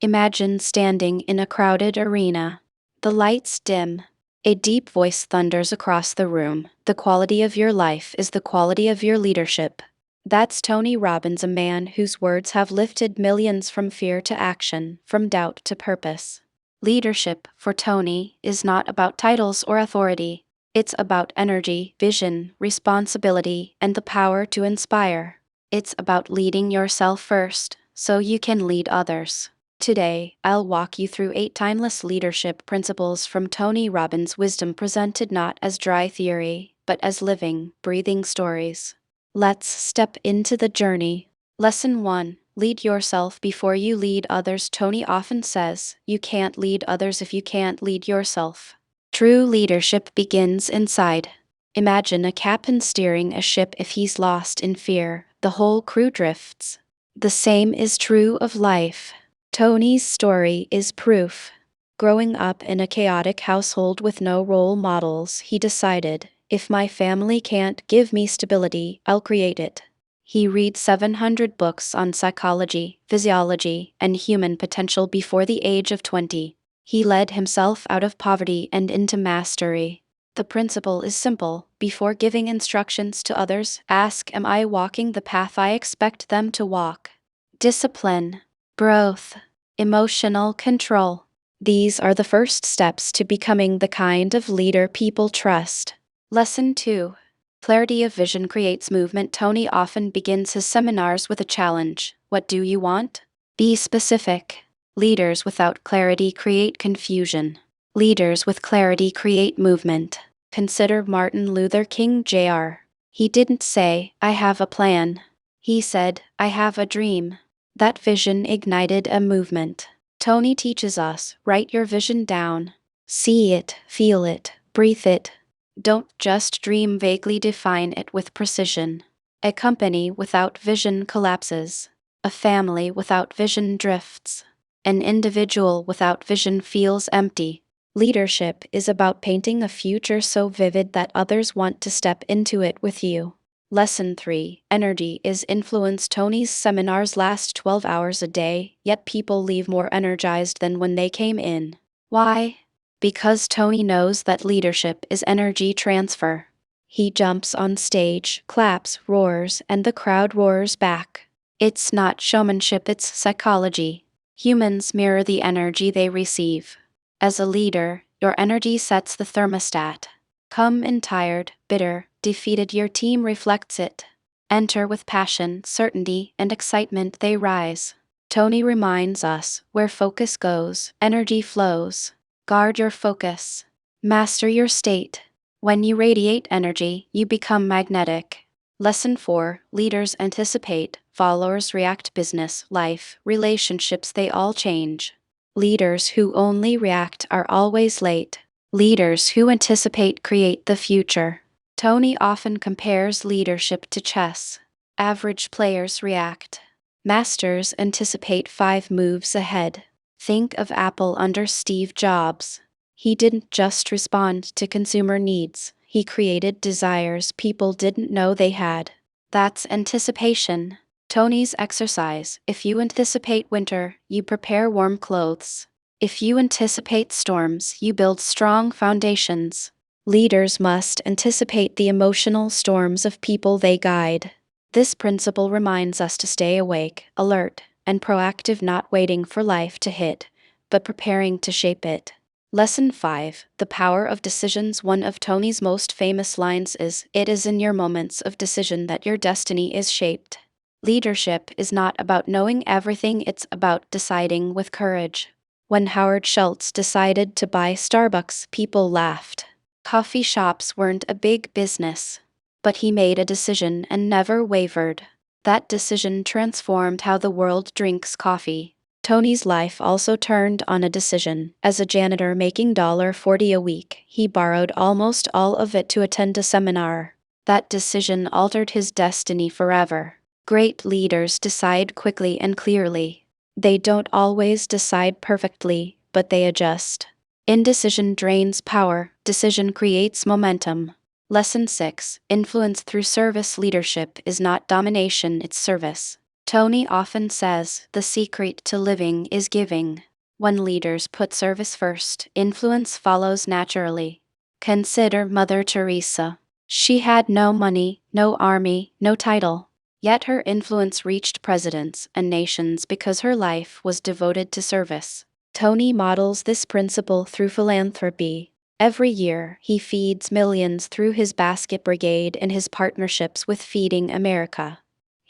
Imagine standing in a crowded arena. The lights dim. A deep voice thunders across the room. The quality of your life is the quality of your leadership. That's Tony Robbins, a man whose words have lifted millions from fear to action, from doubt to purpose. Leadership, for Tony, is not about titles or authority. It's about energy, vision, responsibility, and the power to inspire. It's about leading yourself first, so you can lead others. Today, I'll walk you through 8 timeless leadership principles from Tony Robbins Wisdom, presented not as dry theory, but as living, breathing stories. Let's step into the journey. Lesson 1. Lead yourself before you lead others. Tony often says, you can't lead others if you can't lead yourself. True leadership begins inside. Imagine a captain steering a ship. If he's lost in fear, the whole crew drifts. The same is true of life. Tony's story is proof. Growing up in a chaotic household with no role models, he decided, if my family can't give me stability, I'll create it. He read 700 books on psychology, physiology, and human potential before the age of 20. He led himself out of poverty and into mastery. The principle is simple. Before giving instructions to others, ask, am I walking the path I expect them to walk? Discipline, growth, emotional control. These are the first steps to becoming the kind of leader people trust. Lesson 2. Clarity of vision creates movement. Tony often begins his seminars with a challenge. What do you want? Be specific. Leaders without clarity create confusion. Leaders with clarity create movement. Consider Martin Luther King Jr. He didn't say, I have a plan. He said, I have a dream. That vision ignited a movement. Tony teaches us, write your vision down. See it, feel it, breathe it. Don't just dream vaguely, define it with precision. A company without vision collapses. A family without vision drifts. An individual without vision feels empty. Leadership is about painting a future so vivid that others want to step into it with you. Lesson 3. Energy is influence. Tony's seminars last 12 hours a day, yet people leave more energized than when they came in. Why? Because Tony knows that leadership is energy transfer. He jumps on stage, claps, roars, and the crowd roars back. It's not showmanship, it's psychology. Humans mirror the energy they receive. As a leader, your energy sets the thermostat. Come in tired, bitter, defeated, your team reflects it. Enter with passion, certainty, and excitement, they rise. Tony reminds us, where focus goes, energy flows. Guard your focus. Master your state. When you radiate energy, you become magnetic. Lesson 4. Leaders anticipate, followers react. Business, life, relationships, they all change. Leaders who only react are always late. Leaders who anticipate create the future. Tony often compares leadership to chess. Average players react. Masters anticipate 5 moves ahead. Think of Apple under Steve Jobs. He didn't just respond to consumer needs, he created desires people didn't know they had. That's anticipation. Tony's exercise. If you anticipate winter, you prepare warm clothes. If you anticipate storms, you build strong foundations. Leaders must anticipate the emotional storms of people they guide. This principle reminds us to stay awake, alert, and proactive, not waiting for life to hit, but preparing to shape it. Lesson 5. The power of decisions. One of Tony's most famous lines is, it is in your moments of decision that your destiny is shaped. Leadership is not about knowing everything, it's about deciding with courage. When Howard Schultz decided to buy Starbucks, people laughed. Coffee shops weren't a big business. But he made a decision and never wavered. That decision transformed how the world drinks coffee. Tony's life also turned on a decision. As a janitor making $40 a week, he borrowed almost all of it to attend a seminar. That decision altered his destiny forever. Great leaders decide quickly and clearly. They don't always decide perfectly, but they adjust. Indecision drains power, decision creates momentum. Lesson 6. Influence through service. Leadership is not domination, it's service. Tony often says the secret to living is giving. When leaders put service first, influence follows naturally. Consider Mother Teresa. She had no money, no army, no title. Yet her influence reached presidents and nations because her life was devoted to service. Tony models this principle through philanthropy. Every year, he feeds millions through his basket brigade and his partnerships with Feeding America.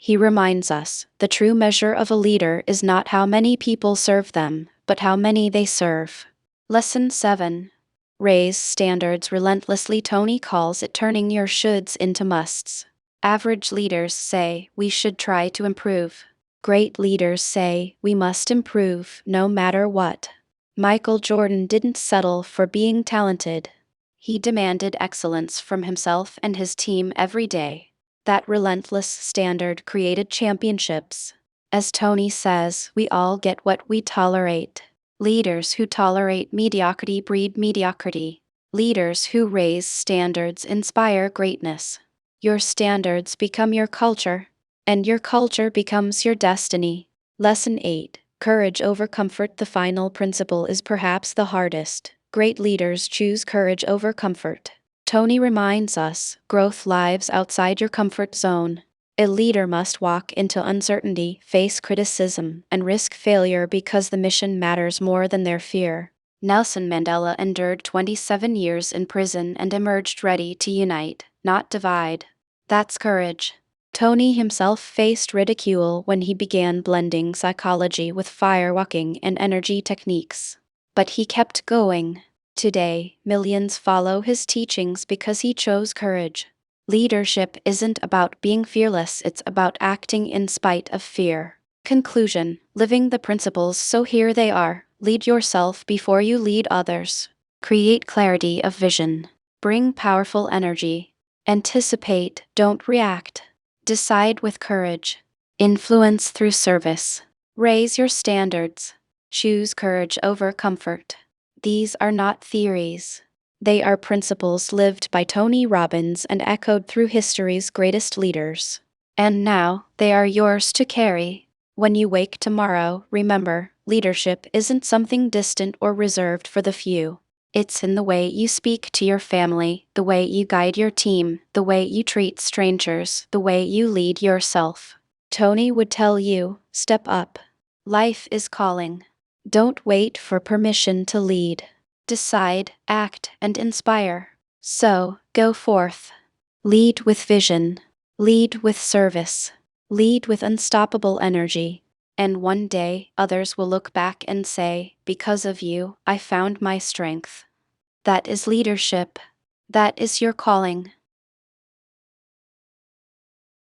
He reminds us the true measure of a leader is not how many people serve them, but how many they serve. Lesson 7. Raise standards relentlessly. Tony calls it turning your shoulds into musts. Average leaders say we should try to improve. Great leaders say we must improve no matter what. Michael Jordan didn't settle for being talented. He demanded excellence from himself and his team every day. That relentless standard created championships. As Tony says, we all get what we tolerate. Leaders who tolerate mediocrity breed mediocrity. Leaders who raise standards inspire greatness. Your standards become your culture, and your culture becomes your destiny. Lesson 8. Courage over comfort. The final principle is perhaps the hardest. Great leaders choose courage over comfort. Tony reminds us, growth lives outside your comfort zone. A leader must walk into uncertainty, face criticism, and risk failure because the mission matters more than their fear. Nelson Mandela endured 27 years in prison and emerged ready to unite, not divide. That's courage. Tony himself faced ridicule when he began blending psychology with firewalking and energy techniques. But he kept going. Today, millions follow his teachings because he chose courage. Leadership isn't about being fearless, it's about acting in spite of fear. Conclusion. Living the principles, so here they are. Lead yourself before you lead others. Create clarity of vision. Bring powerful energy. Anticipate, don't react. Decide with courage. Influence through service. Raise your standards. Choose courage over comfort. These are not theories. They are principles lived by Tony Robbins and echoed through history's greatest leaders. And now, they are yours to carry. When you wake tomorrow, remember, leadership isn't something distant or reserved for the few. It's in the way you speak to your family, the way you guide your team, the way you treat strangers, the way you lead yourself. Tony would tell you, step up. Life is calling. Don't wait for permission to lead. Decide, act, and inspire. So, go forth. Lead with vision. Lead with service. Lead with unstoppable energy. And one day, others will look back and say, because of you, I found my strength. That is leadership. That is your calling.